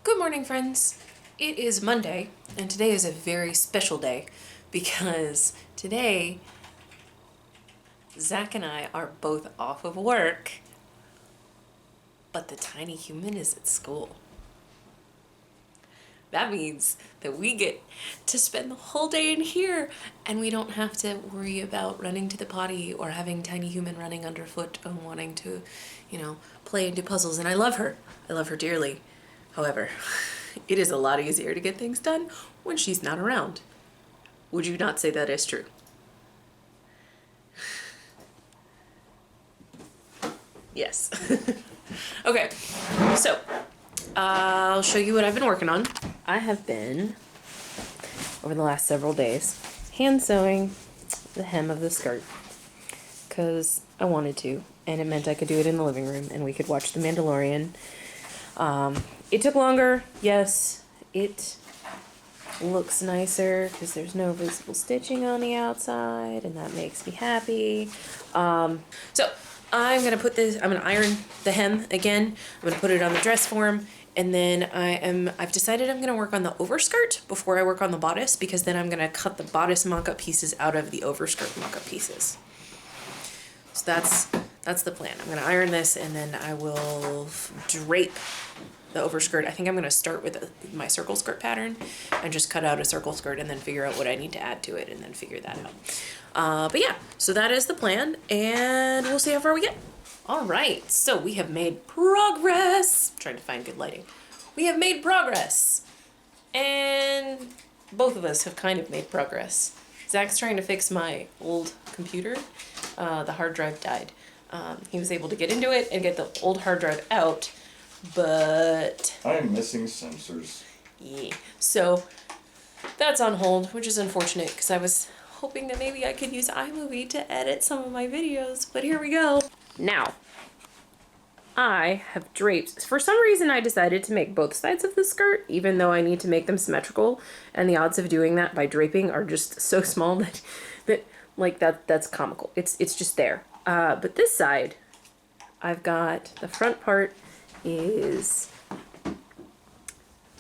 Good morning, friends. It is Monday, and today is a very special day because today Zach and I are both off of work, but the tiny human is at school. That means that we get to spend the whole day in here and we don't have to worry about running to the potty or having tiny human running underfoot and wanting to, play and do puzzles. And I love her. I love her dearly. However, it is a lot easier to get things done when she's not around. Would you not say that is true? Yes. Okay, so I'll show you what I've been working on. I have been, over the last several days, hand sewing the hem of the skirt because I wanted to, and it meant I could do it in the living room and we could watch The Mandalorian. It took longer, yes. It looks nicer because there's no visible stitching on the outside, and that makes me happy. So I'm gonna iron the hem again. I'm gonna put it on the dress form, and then I've decided I'm gonna work on the overskirt before I work on the bodice, because then I'm gonna cut the bodice mock-up pieces out of the overskirt mock-up pieces. So that's the plan. I'm gonna iron this, and then I will drape the overskirt. I think I'm gonna start with my circle skirt pattern and just cut out a circle skirt and then figure out what I need to add to it and then figure that out. But yeah, so that is the plan, and we'll see how far we get. All right, so we have made progress. I'm trying to find good lighting. We have made progress, and both of us have kind of made progress. Zach's trying to fix my old computer. The hard drive died. He was able to get into it and get the old hard drive out, but I'm missing sensors. Yeah, so that's on hold, which is unfortunate because I was hoping that maybe I could use iMovie to edit some of my videos, but here we go. Now, I have draped. For some reason, I decided to make both sides of the skirt, even though I need to make them symmetrical, and the odds of doing that by draping are just so small that's comical. It's just there. But this side, I've got the front part is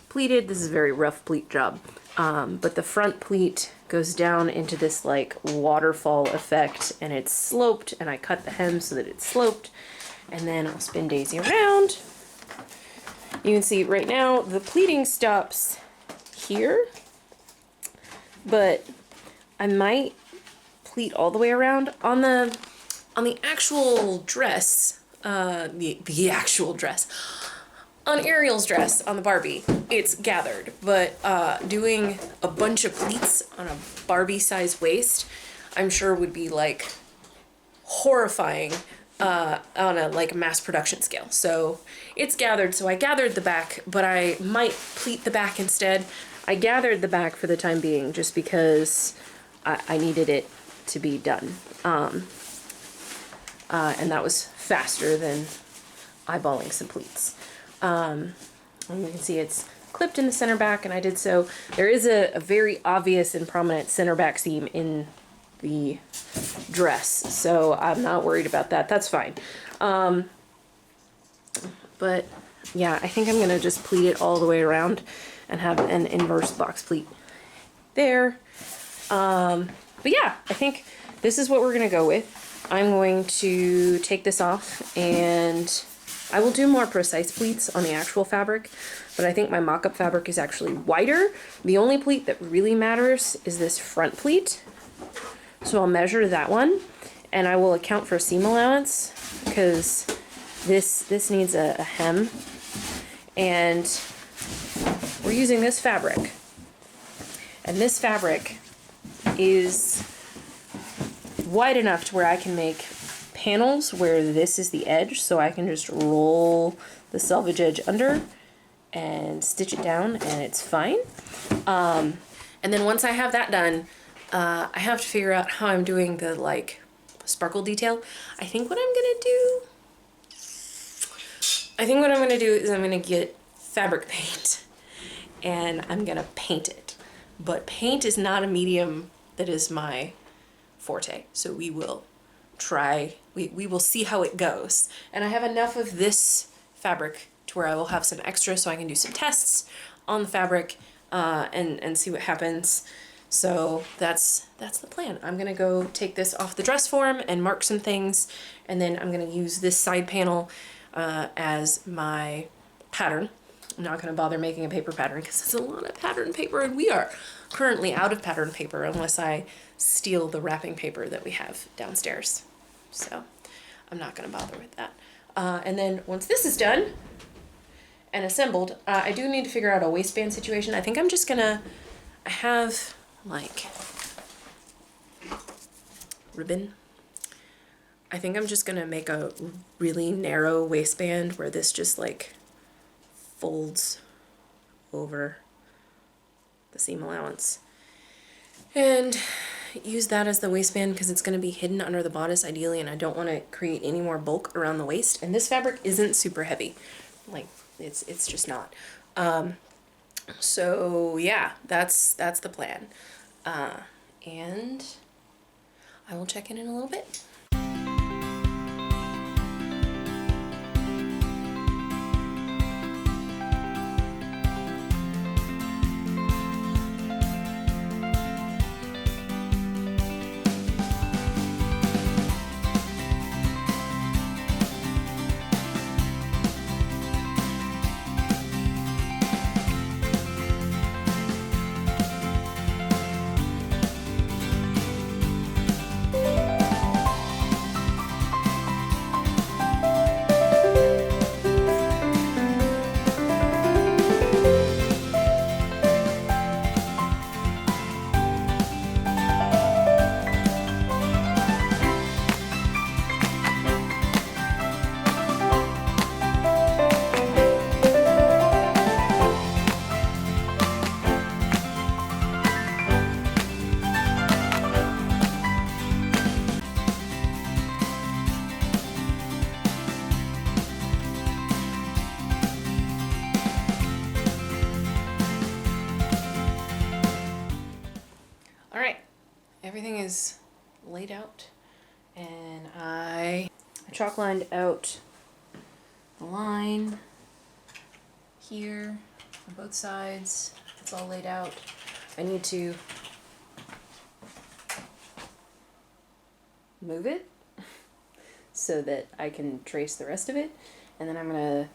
pleated. This is a very rough pleat job. But the front pleat goes down into this like waterfall effect, and it's sloped, and I cut the hem so that it's sloped, and then I'll spin daisy around. You can see right now the pleating stops here, but I might pleat all the way around on the actual dress. The actual dress. On Ariel's dress, on the Barbie, it's gathered, but doing a bunch of pleats on a Barbie-sized waist, I'm sure would be like horrifying on a like mass production scale. So it's gathered, so I gathered the back, but I might pleat the back instead. I gathered the back for the time being just because I needed it to be done. And that was faster than eyeballing some pleats. And you can see it's clipped in the center back, and I did so. There is a very obvious and prominent center back seam in the dress, so I'm not worried about that. That's fine. But yeah, I think I'm gonna just pleat it all the way around and have an inverse box pleat there. But yeah, I think this is what we're gonna go with. I'm going to take this off, and I will do more precise pleats on the actual fabric, but I think my mock-up fabric is actually wider. The only pleat that really matters is this front pleat. So I'll measure that one, and I will account for seam allowance because this needs a hem, and we're using this fabric. And this fabric is wide enough to where I can make panels where this is the edge, so I can just roll the selvage edge under and stitch it down, and it's fine. And then once I have that done, I have to figure out how I'm doing the like sparkle detail. I think what I'm gonna do is I'm gonna get fabric paint and I'm gonna paint it. But paint is not a medium that is my forte, so we will try, we will see how it goes. And I have enough of this fabric to where I will have some extra so I can do some tests on the fabric and see what happens. So that's the plan. I'm gonna go take this off the dress form and mark some things, and then I'm gonna use this side panel as my pattern. I'm not gonna bother making a paper pattern because it's a lot of pattern paper, and we are currently out of pattern paper unless I steal the wrapping paper that we have downstairs. So I'm not gonna bother with that. And then once this is done and assembled, I do need to figure out a waistband situation. I think I'm just gonna, I have like ribbon. I think I'm just gonna make a really narrow waistband where this just like folds over the seam allowance, and use that as the waistband because it's going to be hidden under the bodice ideally, and I don't want to create any more bulk around the waist. And this fabric isn't super heavy, like it's just not. So yeah, that's the plan, and I will check in a little bit. Everything is laid out, and I chalk lined out the line here on both sides. It's all laid out. I need to move it so that I can trace the rest of it, and then I'm gonna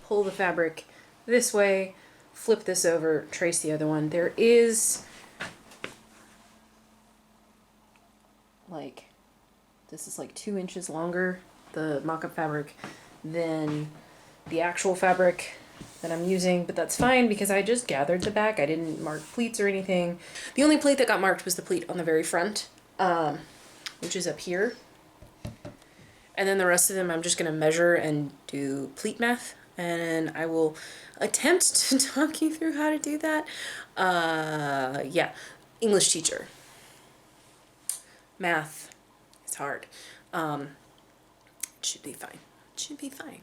pull the fabric this way, flip this over, trace the other one. There is like, this is like 2 inches longer, the mock-up fabric, than the actual fabric that I'm using, but that's fine because I just gathered the back. I didn't mark pleats or anything. The only pleat that got marked was the pleat on the very front, which is up here. And then the rest of them I'm just gonna measure and do pleat math, and I will attempt to talk you through how to do that. Yeah, English teacher. Math is hard. It should be fine. It should be fine.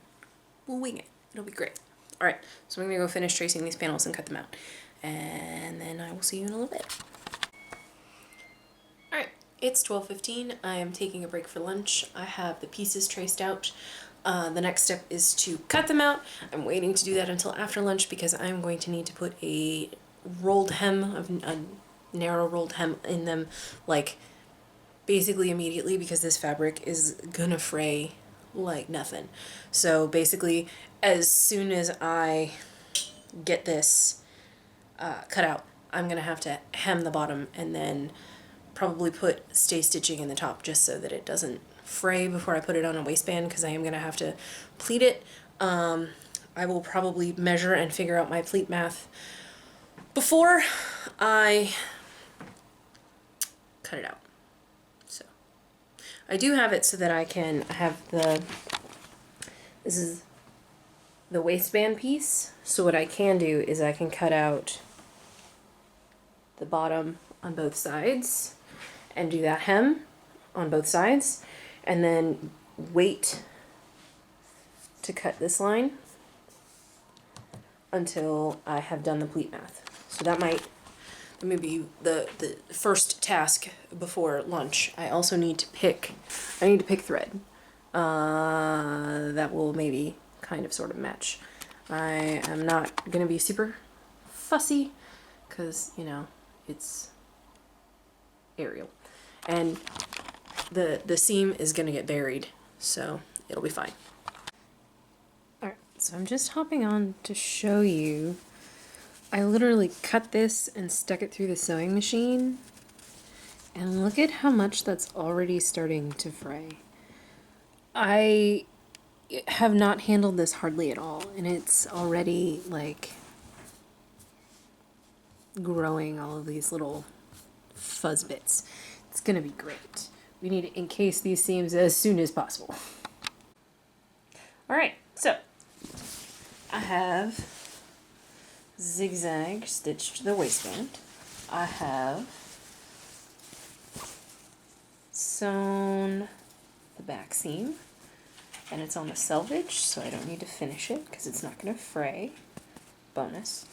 We'll wing it. It'll be great. All right, so I'm gonna go finish tracing these panels and cut them out, and then I will see you in a little bit. All right, it's 12:15. I am taking a break for lunch. I have the pieces traced out. The next step is to cut them out. I'm waiting to do that until after lunch because I'm going to need to put a rolled hem, a narrow rolled hem in them, like basically immediately, because this fabric is gonna fray like nothing. So basically, as soon as I get this cut out, I'm gonna have to hem the bottom and then probably put stay stitching in the top just so that it doesn't fray before I put it on a waistband, because I am gonna have to pleat it. I will probably measure and figure out my pleat math before I cut it out. So I do have it so that I can have this is the waistband piece. So what I can do is I can cut out the bottom on both sides and do that hem on both sides, and then wait to cut this line until I have done the pleat math. So that might be the first task before lunch. I also need to pick thread. that will maybe kind of sort of match. I am not gonna be super fussy because, you know, it's Ariel. And the seam is gonna get buried, so it'll be fine. Alright, so I'm just hopping on to show you. I literally cut this and stuck it through the sewing machine. And look at how much that's already starting to fray. I have not handled this hardly at all, and it's already like growing all of these little fuzz bits. It's gonna be great. We need to encase these seams as soon as possible. Alright, so I have zigzag stitched the waistband. I have sewn the back seam, and it's on the selvage, so I don't need to finish it because it's not going to fray. Bonus.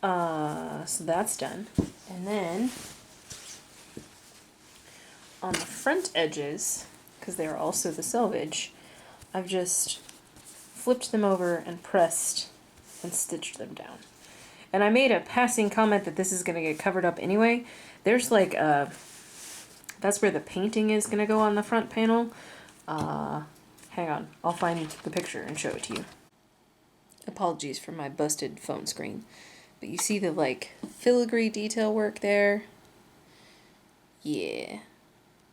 So that's done. And then on the front edges, because they are also the selvage, I've just flipped them over and pressed and stitched them down. And I made a passing comment that this is going to get covered up anyway. There's like a... That's where the painting is going to go on the front panel. Hang on. I'll find the picture and show it to you. Apologies for my busted phone screen. But you see the, like, filigree detail work there? Yeah.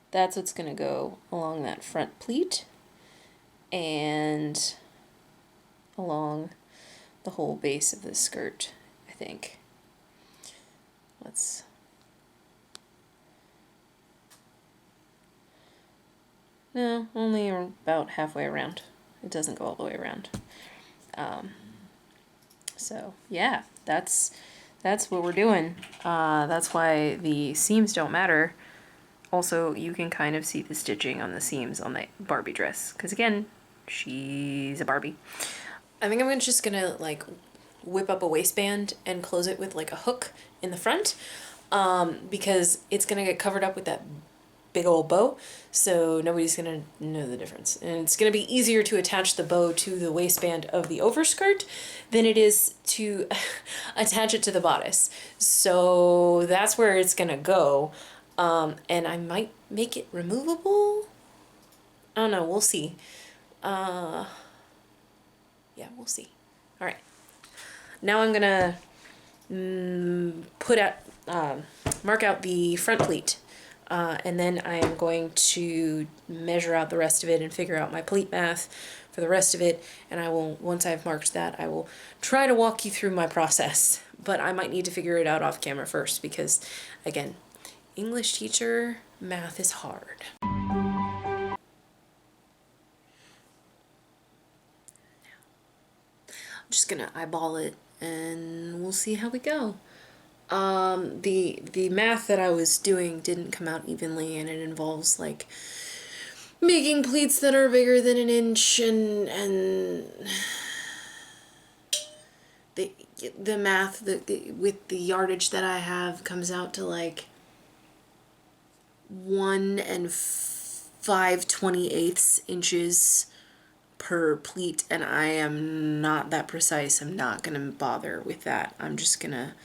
That's what's going to go along that front pleat. And along the whole base of the skirt, I think. Let's... No, only about halfway around. It doesn't go all the way around. So yeah, that's what we're doing. That's why the seams don't matter. Also, you can kind of see the stitching on the seams on the Barbie dress, because again, she's a Barbie. I think I'm just gonna like whip up a waistband and close it with like a hook in the front, because it's gonna get covered up with that big old bow, so nobody's gonna know the difference. And it's gonna be easier to attach the bow to the waistband of the overskirt than it is to attach it to the bodice. So that's where it's gonna go. And I might make it removable. I don't know, we'll see. Yeah, we'll see. All right. Now I'm gonna mark out the front pleat. And then I am going to measure out the rest of it and figure out my pleat math for the rest of it. And I will, once I've marked that, I will try to walk you through my process. But I might need to figure it out off camera first because, again, English teacher, math is hard. I'm just gonna eyeball it and we'll see how we go. The math that I was doing didn't come out evenly, and it involves like making pleats that are bigger than an inch, and the math with the yardage that I have comes out to like 1 5/28 inches per pleat, and I am not that precise. I'm not gonna bother with that. I'm just gonna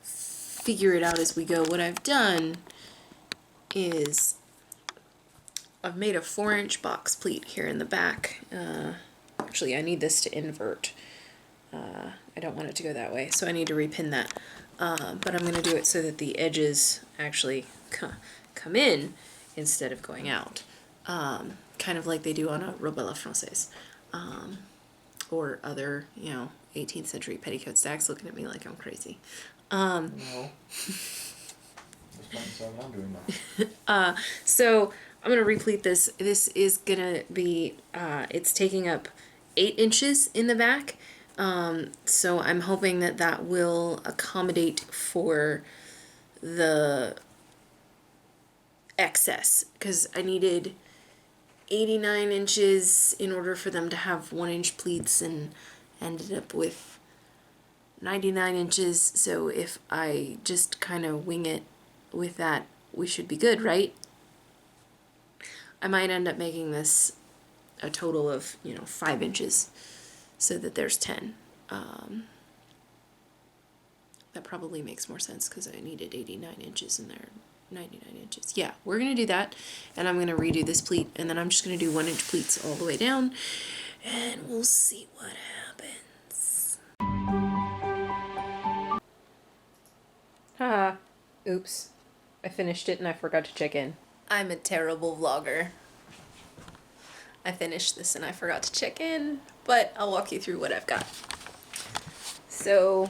figure it out as we go. What I've done is I've made a 4-inch box pleat here in the back. Actually, I need this to invert. I don't want it to go that way, so I need to repin that. But I'm going to do it so that the edges actually come in instead of going out. Kind of like they do on a robe à la française. Or other, 18th century petticoat stacks looking at me like I'm crazy. No. That's fine, so I'm doing that. So I'm going to replete this. This is going to be, it's taking up 8 inches in the back. So I'm hoping that that will accommodate for the excess, because I needed 89 inches in order for them to have 1-inch pleats, and ended up with 99 inches. So if I just kind of wing it with that, we should be good, right? I might end up making this a total of, 5 inches so that there's 10. That probably makes more sense because I needed 89 inches in there. 99 inches. Yeah, we're going to do that. And I'm going to redo this pleat. And then I'm just going to do 1-inch pleats all the way down. And we'll see what happens. Haha. Oops. I finished it and I forgot to check in. I'm a terrible vlogger. I finished this and I forgot to check in. But I'll walk you through what I've got. So,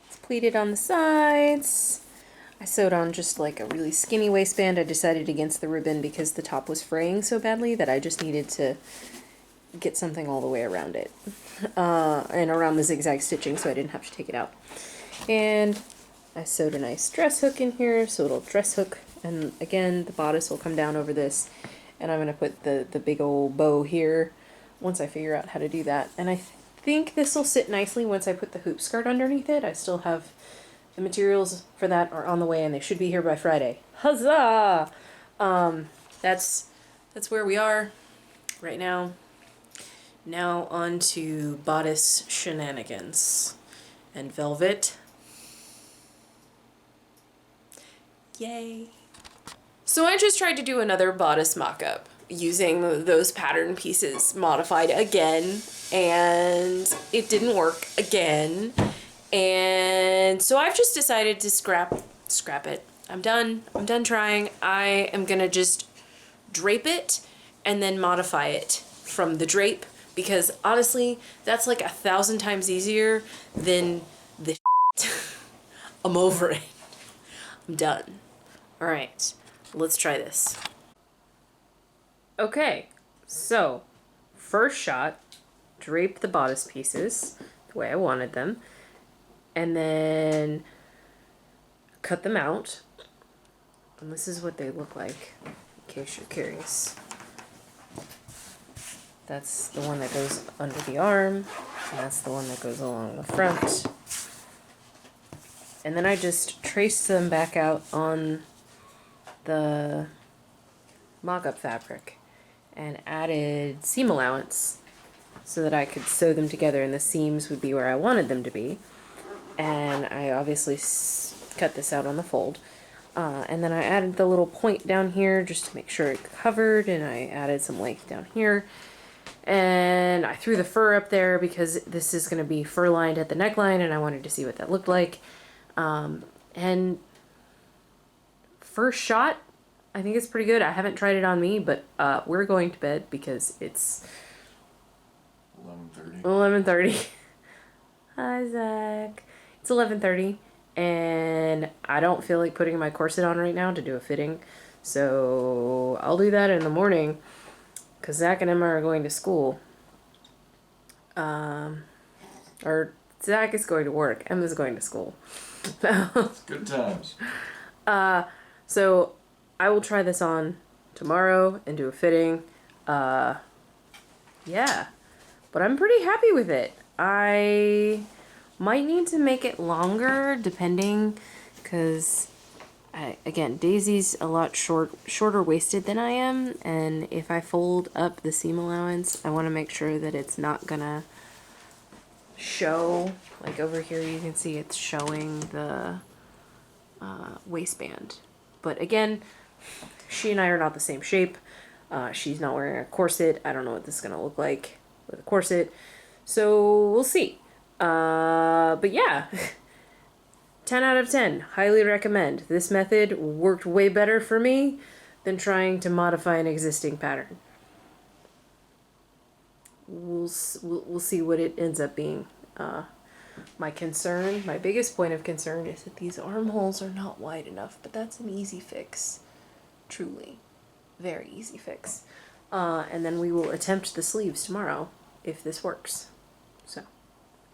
it's pleated on the sides. I sewed on just like a really skinny waistband. I decided against the ribbon because the top was fraying so badly that I just needed to get something all the way around it. And around the zigzag stitching so I didn't have to take it out. And I sewed a nice dress hook in here, so it'll dress hook. And again, the bodice will come down over this. And I'm going to put the big old bow here once I figure out how to do that. And I think this will sit nicely once I put the hoop skirt underneath it. I still have the materials for that are on the way and they should be here by Friday. Huzzah! That's where we are right now. Now on to bodice shenanigans and velvet. Yay! So I just tried to do another bodice mock-up using those pattern pieces modified again, and it didn't work again. And so I've just decided to scrap it. I'm done trying. I am gonna just drape it and then modify it from the drape, because honestly, that's like 1,000 times easier than the I'm over it. I'm done. All right, let's try this. Okay, so first shot, drape the bodice pieces the way I wanted them, and then cut them out. And this is what they look like, in case you're curious. That's the one that goes under the arm, and that's the one that goes along the front. And then I just traced them back out on the mock-up fabric and added seam allowance so that I could sew them together and the seams would be where I wanted them to be. And I obviously cut this out on the fold. And then I added the little point down here just to make sure it covered, and I added some length down here. And I threw the fur up there because this is going to be fur lined at the neckline and I wanted to see what that looked like. And first shot, I think it's pretty good. I haven't tried it on me, but we're going to bed because it's 11:30. 11:30. Hi, Zach. It's 11:30, and I don't feel like putting my corset on right now to do a fitting, so I'll do that in the morning because Zach and Emma are going to school. Or Zach is going to work. Emma's going to school. Good times. So I will try this on tomorrow and do a fitting. Yeah, but I'm pretty happy with it. I might need to make it longer depending, because again, Daisy's a lot shorter waisted than I am, and if I fold up the seam allowance, I want to make sure that it's not gonna show. Like over here you can see it's showing the waistband. But again, she and I are not the same shape. She's not wearing a corset. I don't know what this is going to look like with a corset. So we'll see. But yeah, 10 out of 10. Highly recommend. This method worked way better for me than trying to modify an existing pattern. We'll see what it ends up being. My biggest point of concern is that these armholes are not wide enough, but that's an easy fix. Truly. Very easy fix. And then we will attempt the sleeves tomorrow if this works. So,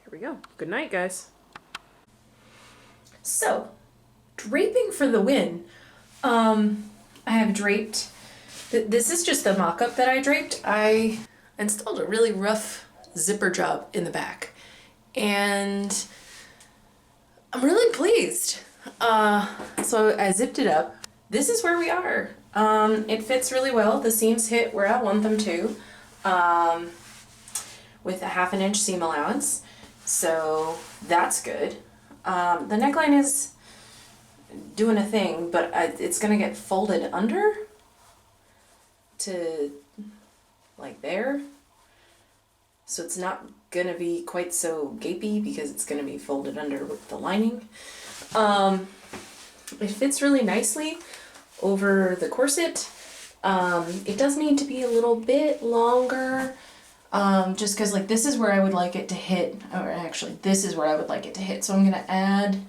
here we go. Good night, guys. So, draping for the win. I have draped. This is just the mock-up that I draped. I installed a really rough zipper job in the back. And I'm really pleased. So I zipped it up. This is where we are. It fits really well. The seams hit where I want them to, with a 1/2 inch seam allowance. So that's good. The neckline is doing a thing, but it's gonna get folded under to like there. So it's not gonna be quite so gapey because it's gonna be folded under with the lining. It fits really nicely over the corset. It does need to be a little bit longer, just because like this is where I would like it to hit, or actually this is where I would like it to hit. So I'm gonna add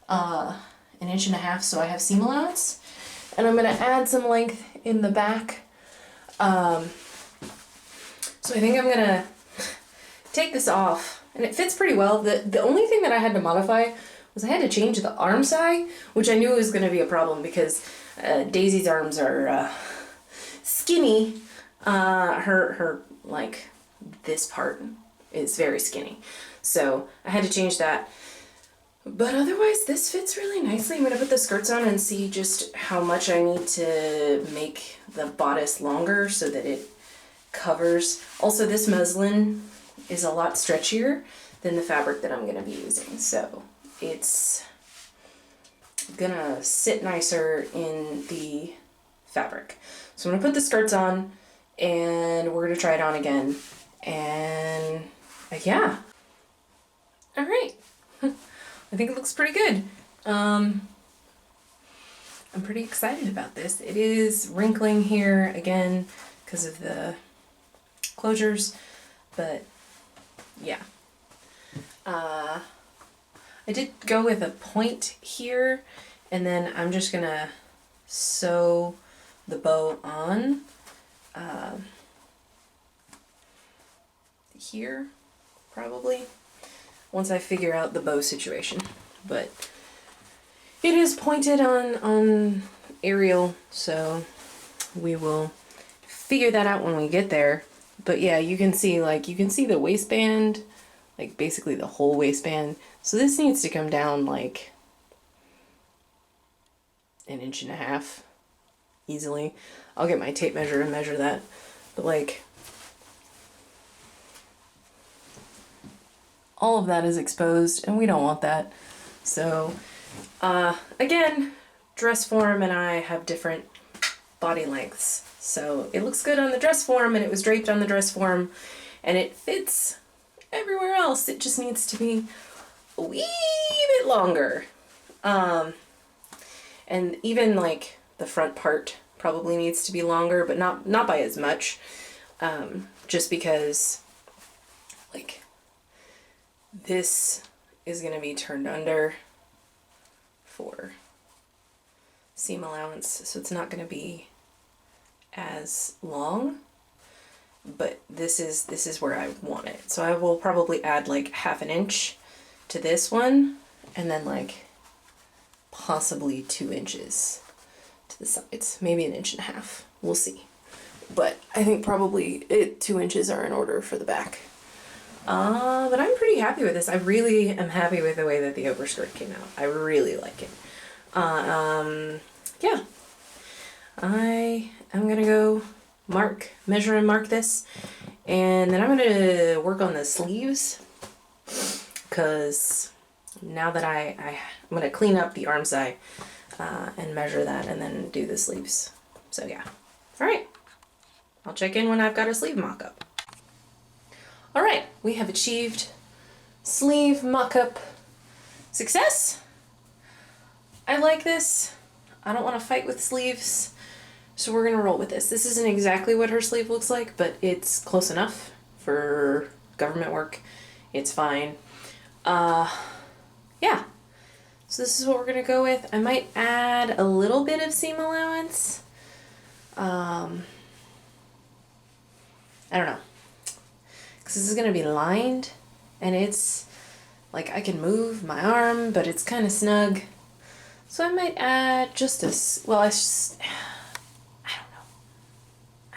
1.5 inches so I have seam allowance, and I'm gonna add some length in the back. So I think I'm gonna take this off, and it fits pretty well. The only thing that I had to modify was I had to change the arm side, which I knew was gonna be a problem because Daisy's arms are skinny. Her like this part is very skinny, so I had to change that. But otherwise, this fits really nicely. I'm gonna put the skirts on and see just how much I need to make the bodice longer so that it covers. Also, this muslin is a lot stretchier than the fabric that I'm gonna be using, so it's gonna sit nicer in the fabric. So I'm gonna put the skirts on and we're gonna try it on again. And yeah. All right. I think it looks pretty good. I'm pretty excited about this. It is wrinkling here again because of the closures, but yeah. I did go with a point here, and then I'm just gonna sew the bow on here, probably, once I figure out the bow situation. But it is pointed on Ariel, so we will figure that out when we get there. But yeah, you can see the waistband, like basically the whole waistband. So this needs to come down like 1.5 inches easily. I'll get my tape measure and measure that. But like, all of that is exposed and we don't want that. So again, dress form and I have different body lengths. So it looks good on the dress form and it was draped on the dress form and it fits everywhere else. It just needs to be a wee bit longer. And even like the front part probably needs to be longer, but not by as much. Just because like this is gonna be turned under for seam allowance, so it's not gonna be as long, but this is where I want it. So I will probably add like 1/2 inch to this one, and then like possibly 2 inches to the sides, maybe 1.5 inches. We'll see. But I think probably 2 inches are in order for the back. But I'm pretty happy with this. I really am happy with the way that the overskirt came out. I really like it. Yeah. I am gonna go measure and mark this, and then I'm gonna work on the sleeves, because now that I'm gonna clean up the arm side and measure that and then do the sleeves. So yeah. All right. I'll check in when I've got a sleeve mock-up. All right, we have achieved sleeve mock-up success. I like this. I don't want to fight with sleeves, so we're gonna roll with this. This isn't exactly what her sleeve looks like, but it's close enough for government work. It's fine. Yeah. So this is what we're gonna go with. I might add a little bit of seam allowance. I don't know. Because this is gonna be lined, and it's like I can move my arm, but it's kind of snug. So I might add just a, well, I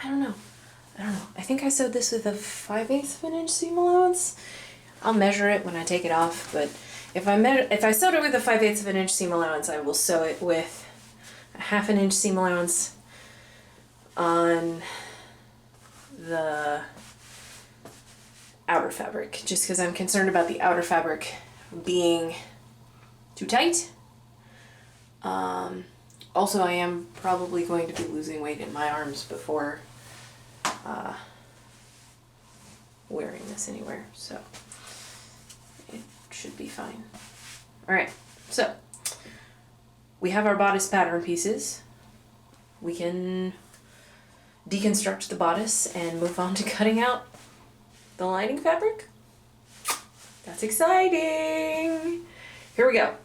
don't know. I think I sewed this with a 5/8 inch seam allowance. I'll measure it when I take it off, but if I sewed it with a 5/8 inch seam allowance, I will sew it with a 1/2 inch seam allowance on the outer fabric, just because I'm concerned about the outer fabric being too tight. Also, I am probably going to be losing weight in my arms before wearing this anywhere, so it should be fine. Alright, so we have our bodice pattern pieces. We can deconstruct the bodice and move on to cutting out the lining fabric. That's exciting! Here we go.